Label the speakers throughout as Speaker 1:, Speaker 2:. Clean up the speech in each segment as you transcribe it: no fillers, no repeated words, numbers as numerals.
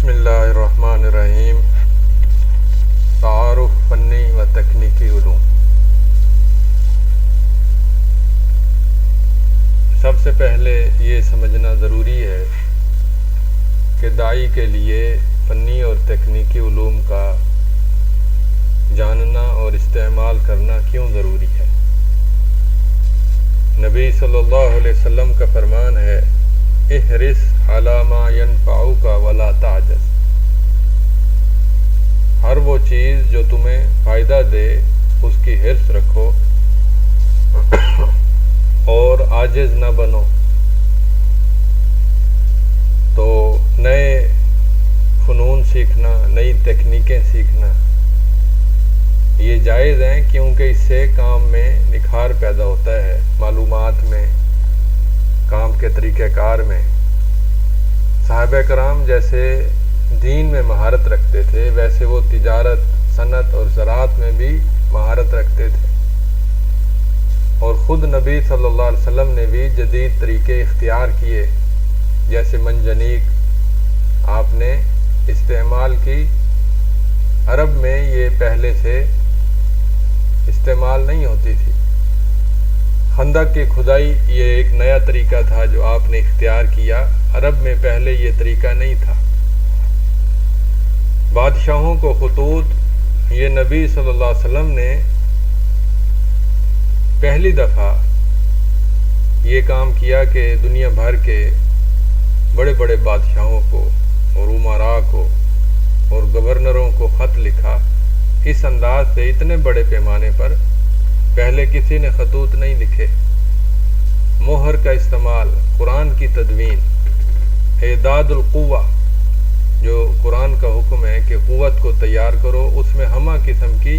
Speaker 1: بسم اللہ الرحمن الرحیم۔ تعارف فنی و تکنیکی علوم۔ سب سے پہلے یہ سمجھنا ضروری ہے کہ داعی کے لیے فنی اور تکنیکی علوم کا جاننا اور استعمال کرنا کیوں ضروری ہے۔ نبی صلی اللہ علیہ وسلم کا فرمان ہے، احرص علی ما ینفعک ولا تعجز۔ ہر وہ چیز جو تمہیں فائدہ دے اس کی حرص رکھو اور عاجز نہ بنو۔ تو نئے فنون سیکھنا، نئی تکنیکیں سیکھنا یہ جائز ہیں، کیونکہ اس سے کام میں نکھار پیدا ہوتا ہے، معلومات میں، کام کے طریقہ کار میں۔ صحابہ کرام جیسے دین میں مہارت رکھتے تھے، ویسے وہ تجارت، صنعت اور زراعت میں بھی مہارت رکھتے تھے، اور خود نبی صلی اللہ علیہ وسلم نے بھی جدید طریقے اختیار کیے، جیسے منجنیق آپ نے استعمال کی۔ عرب میں یہ پہلے سے استعمال نہیں ہوتی تھی۔ خندق کی کھدائی یہ ایک نیا طریقہ تھا جو آپ نے اختیار کیا، عرب میں پہلے یہ طریقہ نہیں تھا۔ بادشاہوں کو خطوط، یہ نبی صلی اللہ علیہ وسلم نے پہلی دفعہ یہ کام کیا کہ دنیا بھر کے بڑے بڑے بادشاہوں کو اور امراء کو اور گورنروں کو خط لکھا۔ اس انداز سے اتنے بڑے پیمانے پر پہلے کسی نے خطوط نہیں لکھے۔ مہر کا استعمال، قرآن کی تدوین، اعداد القوہ، جو قرآن کا حکم ہے کہ قوت کو تیار کرو، اس میں ہمہ قسم کی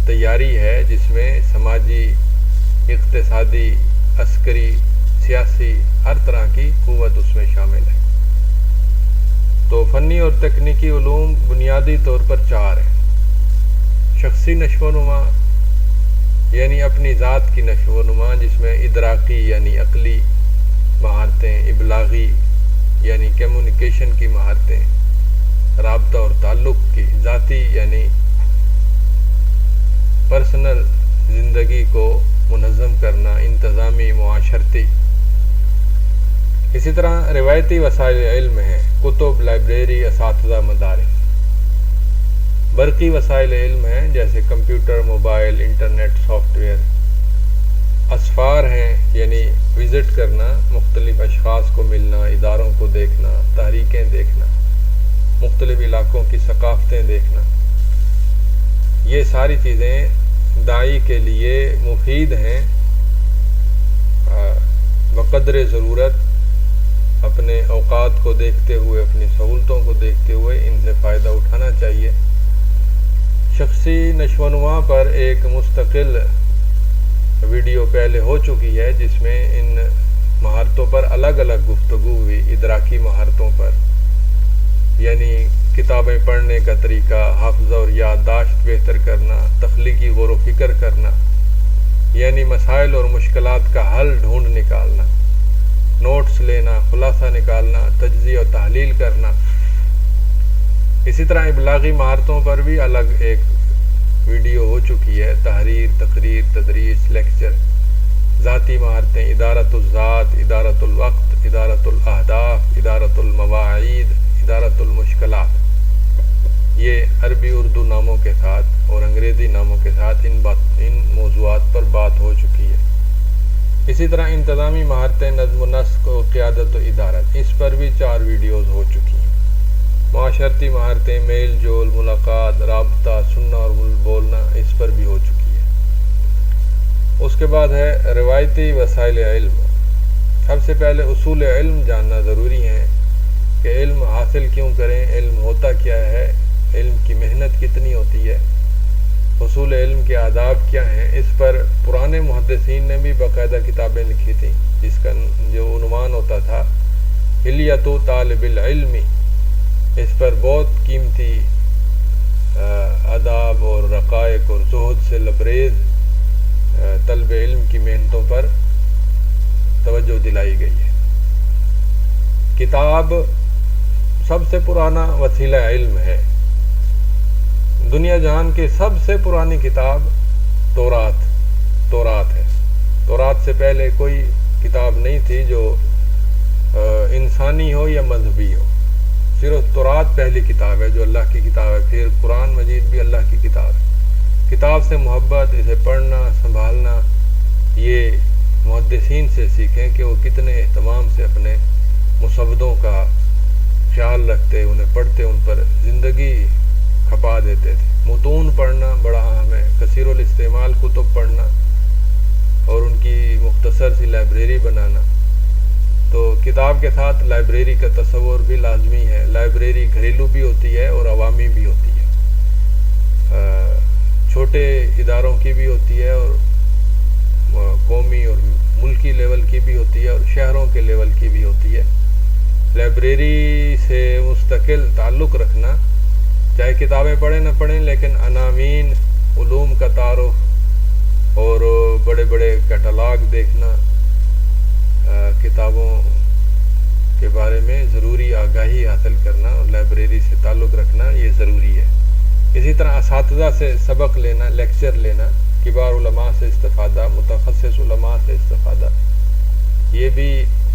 Speaker 1: تیاری ہے، جس میں سماجی، اقتصادی، عسکری، سیاسی، ہر طرح کی قوت اس میں شامل ہے۔ تو فنی اور تکنیکی علوم بنیادی طور پر چار ہیں۔ شخصی نشو و نما، یعنی اپنی ذات کی نشو و نما، جس میں ادراکی یعنی عقلی مہارتیں، ابلاغی یعنی کمیونیکیشن کی مہارتیں، رابطہ اور تعلق کی، ذاتی یعنی پرسنل زندگی کو منظم کرنا، انتظامی، معاشرتی۔ اسی طرح روایتی وسائل علم ہیں، کتب، لائبریری، اساتذہ، مدارس۔ برقی وسائل علم ہیں، جیسے computer, mobile, internet, software. اسفار ہیں، یعنی وزٹ کرنا، مختلف اشخاص کو ملنا، اداروں کو دیکھنا، تحریکیں دیکھنا، مختلف علاقوں کی ثقافتیں دیکھنا۔ یہ ساری چیزیں داعی کے لیے مفید ہیں۔ بقدر ضرورت اپنے اوقات کو دیکھتے ہوئے، اپنی سہولتوں کو دیکھتے ہوئے ان سے فائدہ اٹھانا چاہیے۔ شخصی نشو و نما پر ایک مستقل ویڈیو پہلے ہو چکی ہے، جس میں ان مہارتوں پر الگ الگ گفتگو ہوئی۔ ادراکی مہارتوں پر، یعنی کتابیں پڑھنے کا طریقہ، حافظہ اور یادداشت بہتر کرنا، تخلیقی غور و فکر کرنا، یعنی مسائل اور مشکلات کا حل ڈھونڈ نکالنا، نوٹس لینا، خلاصہ نکالنا، تجزیہ و تحلیل کرنا۔ اسی طرح ابلاغی مہارتوں پر بھی الگ ایک ویڈیو ہو چکی ہے، تحریر، تقریر، تدریس، لیکچر۔ ذاتی مہارتیں، ادارت الذات، ادارت الوقت، ادارت الاہداف، ادارت المواعید، ادارت المشکلات۔ یہ عربی اردو ناموں کے ساتھ اور انگریزی ناموں کے ساتھ ان موضوعات پر بات ہو چکی ہے۔ اسی طرح انتظامی مہارتیں، نظم و نسق اور قیادت و ادارت، اس پر بھی 4 ویڈیوز ہو چکی ہیں۔ معاشرتی مہارتیں، میل جول، ملاقات، رابطہ، سننا اور بولنا، اس پر بھی ہو چکی ہے۔ اس کے بعد ہے روایتی وسائل علم۔ سب سے پہلے اصول علم جاننا ضروری ہے کہ علم حاصل کیوں کریں، علم ہوتا کیا ہے، علم کی محنت کتنی ہوتی ہے، اصول علم کے آداب کیا ہیں۔ اس پر پرانے محدثین نے بھی باقاعدہ کتابیں لکھی تھیں، جس کا جو عنوان ہوتا تھا حلیۃ طالب العلم۔ اس پر بہت قیمتی آداب اور رقائق اور زہد سے لبریز طلب علم کی محنتوں پر توجہ دلائی گئی ہے۔ کتاب سب سے پرانا وسیلہ علم ہے۔ دنیا جہان کی سب سے پرانی کتاب تورات ہے۔ تورات سے پہلے کوئی کتاب نہیں تھی جو انسانی ہو یا مذہبی ہو، صرف تورات پہلی کتاب ہے جو اللہ کی کتاب ہے۔ پھر قرآن مجید بھی اللہ کی کتاب ہے۔ کتاب سے محبت، اسے پڑھنا، سنبھالنا، یہ محدثین سے سیکھیں کہ وہ کتنے اہتمام سے اپنے مسودوں کا خیال رکھتے، انہیں پڑھتے، ان پر زندگی کھپا دیتے تھے۔ متون پڑھنا بڑا اہم ہے، کثیر الاستعمال کتب پڑھنا اور ان کی مختصر سی لائبریری بنانا۔ تو کتاب کے ساتھ لائبریری کا تصور بھی لازمی ہے۔ لائبریری گھریلو بھی ہوتی ہے اور عوامی بھی ہوتی ہے، چھوٹے اداروں کی بھی ہوتی ہے اور قومی اور ملکی لیول کی بھی ہوتی ہے اور شہروں کے لیول کی بھی ہوتی ہے۔ لائبریری سے مستقل تعلق رکھنا، چاہے کتابیں پڑھیں نہ پڑھیں، لیکن عناوین، علوم کا تعارف اور بڑے بڑے کیٹلاگ دیکھنا، کتابوں کے بارے میں ضروری آگاہی حاصل کرنا اور لائبریری سے تعلق رکھنا یہ ضروری ہے۔ اسی طرح اساتذہ سے سبق لینا، لیکچر لینا، کبار علماء سے استفادہ، متخصص علماء سے استفادہ، یہ بھی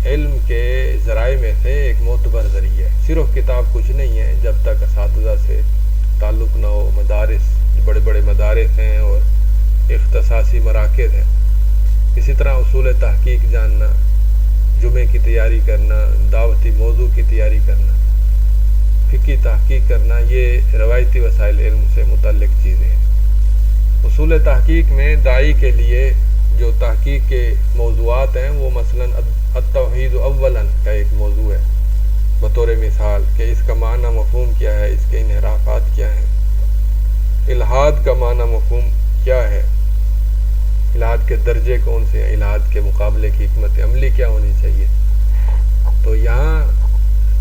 Speaker 1: علم کے ذرائع میں سے ایک معتبر ذریعہ ہے۔ صرف کتاب کچھ نہیں ہے جب تک اساتذہ سے تعلق نہ ہو۔ مدارس، بڑے بڑے مدارس ہیں اور اختصاصی مراکز ہیں۔ اسی طرح اصول تحقیق جاننا، جمعے کی تیاری کرنا، دعوتی موضوع کی تیاری کرنا، فقہی تحقیق کرنا، یہ روایتی وسائل علم سے متعلق چیزیں ہیں۔ اصول تحقیق میں داعی کے لیے جو تحقیق کے موضوعات ہیں وہ مثلاً التوحید اولاً کا ایک موضوع ہے، بطور مثال کہ اس کا معنی مفہوم کیا ہے، اس کے انحرافات کیا ہیں، الحاد کا معنی مفہوم کیا ہے، الحاد کے درجے کون سے ہیں، الحاد کے مقابلے کی حکمت عملی کیا ہونی چاہیے۔ تو یہاں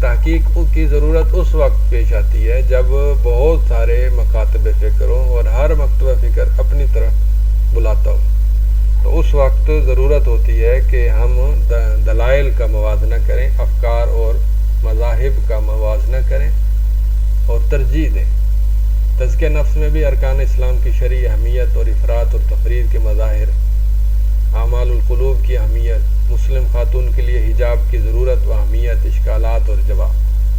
Speaker 1: تحقیق کی ضرورت اس وقت پیش آتی ہے جب بہت سارے مکاتب فکر ہوں اور ہر مکتبہ فکر اپنی طرف بلاتا ہو، تو اس وقت ضرورت ہوتی ہے کہ ہم دلائل کا موازنہ کریں، افکار اور مذاہب کا موازنہ کریں اور ترجیح دیں۔ تزکیہ نفس میں بھی ارکان اسلام کی شرعی اہمیت اور افراد اور تفرید کے مظاہر، اعمال القلوب کی اہمیت، مسلم خاتون کے لیے حجاب کی ضرورت و اہمیت، اشکالات اور جواب،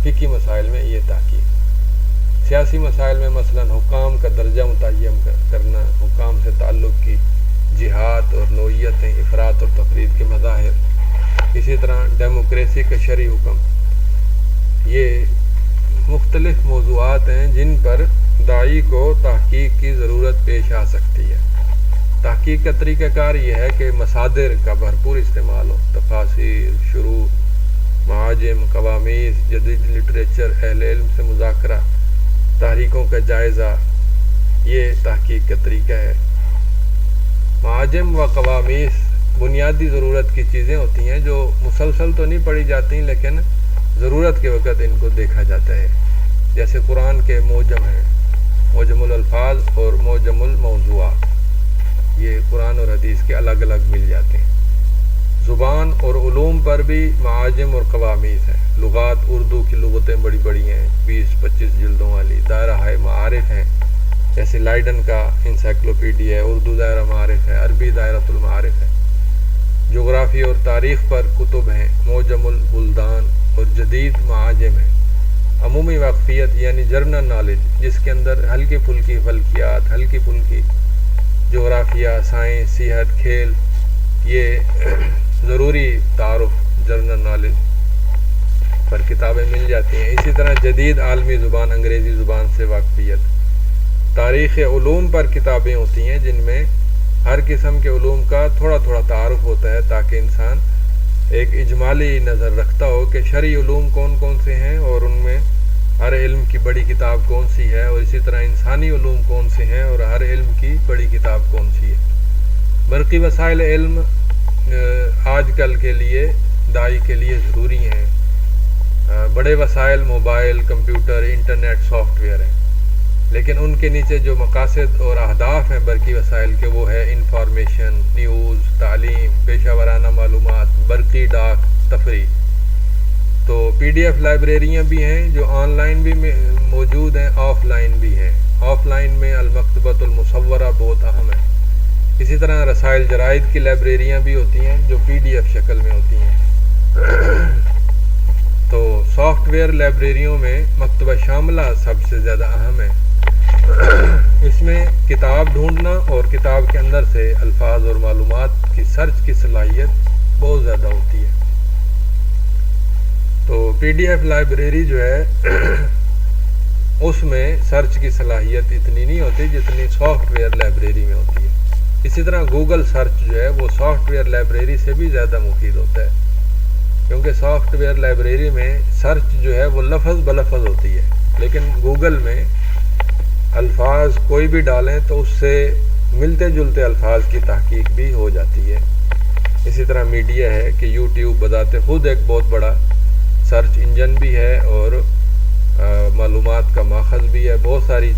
Speaker 1: فقہی مسائل میں یہ تحقیق، سیاسی مسائل میں مثلاً حکام کا درجہ متعین کرنا، حکام سے تعلق کی جہات اور نوعیتیں، افراد اور تفرید کے مظاہر، اسی طرح ڈیموکریسی کا شرعی حکم، یہ مختلف موضوعات ہیں جن پر داعی کو تحقیق کی ضرورت پیش آ سکتی ہے۔ تحقیق کا طریقہ کار یہ ہے کہ مصادر کا بھرپور استعمال ہو، تفاسیر، شروح، معاجم، قوامیس، جدید لٹریچر، اہل علم سے مذاکرہ، تحریکوں کا جائزہ، یہ تحقیق کا طریقہ ہے۔ معاجم و قوامیس بنیادی ضرورت کی چیزیں ہوتی ہیں جو مسلسل تو نہیں پڑھی جاتی لیکن ضرورت کے وقت ان کو دیکھا جاتا ہے، جیسے قرآن کے معجم ہیں، معجم الالفاظ اور معجم الموضوعات، یہ قرآن اور حدیث کے الگ الگ مل جاتے ہیں۔ زبان اور علوم پر بھی معاجم اور قوامیس ہیں۔ لغات، اردو کی لغتیں بڑی بڑی ہیں، 20-25 جلدوں والی، دائرہ معارف ہیں، جیسے لائڈن کا انسائکلوپیڈیا ہے، اردو دائرہ معارف ہے، عربی دائرۃ المعارف ہے۔ جغرافی اور تاریخ پر کتب ہیں، معجم البلدان اور جدید معاجم ہیں۔ عمومی واقفیت یعنی جرنل نالج، جس کے اندر ہلکی پھلکی فلکیات، ہلکی پھلکی جغرافیہ، سائنس، صحت، کھیل، یہ ضروری تعارف جرنل نالج پر کتابیں مل جاتی ہیں۔ اسی طرح جدید عالمی زبان، انگریزی زبان سے واقفیت۔ تاریخ علوم پر کتابیں ہوتی ہیں جن میں ہر قسم کے علوم کا تھوڑا تھوڑا تعارف ہوتا ہے تاکہ انسان ایک اجمالی نظر رکھتا ہو کہ شرعی علوم کون کون سے ہیں اور ان میں ہر علم کی بڑی کتاب کون سی ہے، اور اسی طرح انسانی علوم کون سے ہیں اور ہر علم کی بڑی کتاب کون سی ہے۔ برقی وسائل علم آج کل کے لیے داعی کے لیے ضروری ہیں۔ بڑے وسائل mobile, computer, internet, soft where ہیں، لیکن ان کے نیچے جو مقاصد اور اہداف ہیں برقی وسائل کے، وہ ہے انفارمیشن، نیوز، تعلیم، پیشہ ورانہ معلومات، برقی ڈاک، تفریح۔ تو پی ڈی ایف لائبریریاں بھی ہیں جو آن لائن بھی موجود ہیں، آف لائن بھی ہیں۔ آف لائن میں المکتبۃ المصورہ بہت اہم ہے۔ اسی طرح رسائل جرائد کی لائبریریاں بھی ہوتی ہیں جو پی ڈی ایف شکل میں ہوتی ہیں۔ تو سافٹ ویئر لائبریریوں میں مکتبہ شاملہ سب سے زیادہ اہم ہے۔ اس میں کتاب ڈھونڈنا اور کتاب کے اندر سے الفاظ اور معلومات کی سرچ کی صلاحیت بہت زیادہ ہوتی ہے۔ تو پی ڈی ایف لائبریری جو ہے اس میں سرچ کی صلاحیت اتنی نہیں ہوتی جتنی سافٹ ویئر لائبریری میں ہوتی ہے۔ اسی طرح گوگل سرچ جو ہے وہ سافٹ ویئر لائبریری سے بھی زیادہ مفید ہوتا ہے، کیونکہ سافٹ ویئر لائبریری میں سرچ جو ہے وہ لفظ بلفظ ہوتی ہے، لیکن گوگل میں الفاظ کوئی بھی ڈالیں تو اس سے ملتے جلتے الفاظ کی تحقیق بھی ہو جاتی ہے۔ اسی طرح میڈیا ہے کہ یوٹیوب بذات خود ایک بہت بڑا سرچ انجن بھی ہے اور معلومات کا ماخذ بھی ہے۔ بہت ساری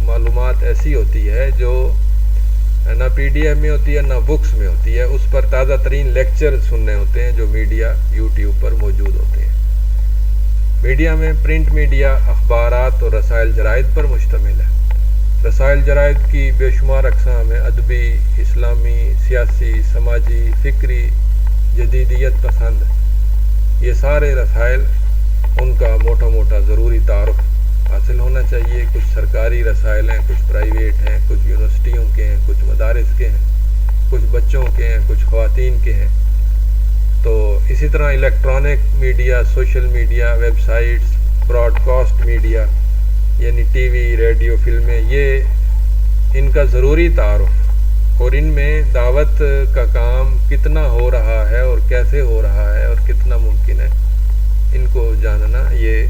Speaker 1: معلومات ایسی ہوتی ہے جو نہ پی ڈی ایف میں ہوتی ہے نہ بکس میں ہوتی ہے، اس پر تازہ ترین لیکچر سننے ہوتے ہیں جو میڈیا یوٹیوب پر موجود ہوتے ہیں۔ میڈیا میں پرنٹ میڈیا اخبارات اور رسائل جرائد پر مشتمل ہے۔ رسائل جرائد کی بے شمار اقسام ہیں، ادبی، اسلامی، سیاسی، سماجی، فکری، جدیدیت پسند۔ یہ سارے رسائل ان کا موٹا موٹا ضروری تعارف حاصل ہونا چاہیے۔ کچھ سرکاری رسائل ہیں، کچھ پرائیویٹ ہیں، کچھ یونیورسٹیوں کے ہیں، کچھ مدارس کے ہیں، کچھ بچوں کے ہیں، کچھ خواتین کے ہیں۔ تو اسی طرح electronic media, social media, web sites, broadcast media یعنی ٹی وی، ریڈیو، فلمیں، یہ ان کا ضروری تعارف اور ان میں دعوت کا کام کتنا ہو رہا ہے اور کیسے ہو رہا ہے اور کتنا ممکن ہے، ان کو جاننا یہ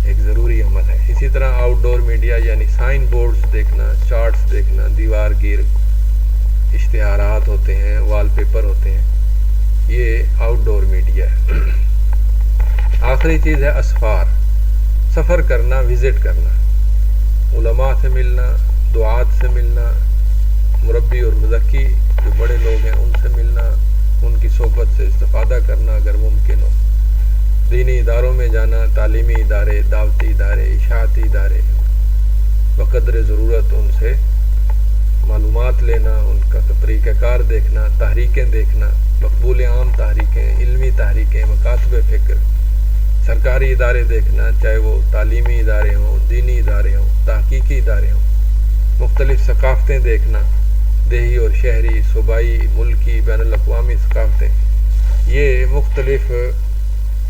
Speaker 1: ایک ضروری عمل ہے۔ اسی طرح آؤٹ ڈور میڈیا یعنی سائن بورڈز دیکھنا، چارٹس دیکھنا، دیوار گیر اشتہارات ہوتے ہیں، وال پیپر ہوتے ہیں، یہ آؤٹ ڈور میڈیا ہے۔ آخری چیز ہے اسفار، سفر کرنا، وزٹ کرنا، علماء سے ملنا، دعات سے ملنا، مربی اور مزکی جو بڑے لوگ ہیں ان سے ملنا، ان کی صحبت سے استفادہ کرنا اگر ممکن ہو، دینی اداروں میں جانا، تعلیمی ادارے، دعوتی ادارے، اشاعتی ادارے، بقدر ضرورت ان سے معلومات لینا، ان کا طریقہ کار دیکھنا، تحریکیں دیکھنا، مقبول عام تحریکیں، علمی تحریکیں، مکاتب فکر، سرکاری ادارے دیکھنا، چاہے وہ تعلیمی ادارے ہوں، دینی ادارے ہوں، تحقیقی ادارے ہوں، مختلف ثقافتیں دیکھنا، دیہی اور شہری، صوبائی، ملکی، بین الاقوامی ثقافتیں، یہ مختلف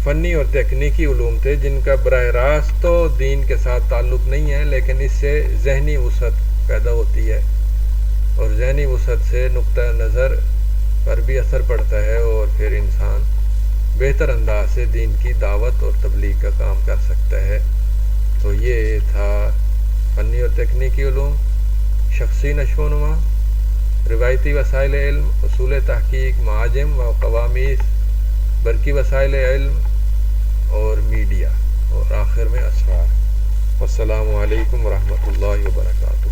Speaker 1: فنی اور تکنیکی علوم تھے جن کا براہ راست تو دین کے ساتھ تعلق نہیں ہے، لیکن اس سے ذہنی وسعت پیدا ہوتی ہے اور ذہنی وسعت سے نقطہ نظر پر بھی اثر پڑتا ہے اور پھر انسان بہتر انداز سے دین کی دعوت اور تبلیغ کا کام کر سکتا ہے۔ تو یہ تھا فنی اور تکنیکی علوم، شخصی نشو و نما، روایتی وسائل علم، اصول تحقیق، معاجم و قوامیس، برقی وسائل علم اور میڈیا، اور آخر میں اسرار۔ والسلام علیکم ورحمۃ اللہ وبرکاتہ۔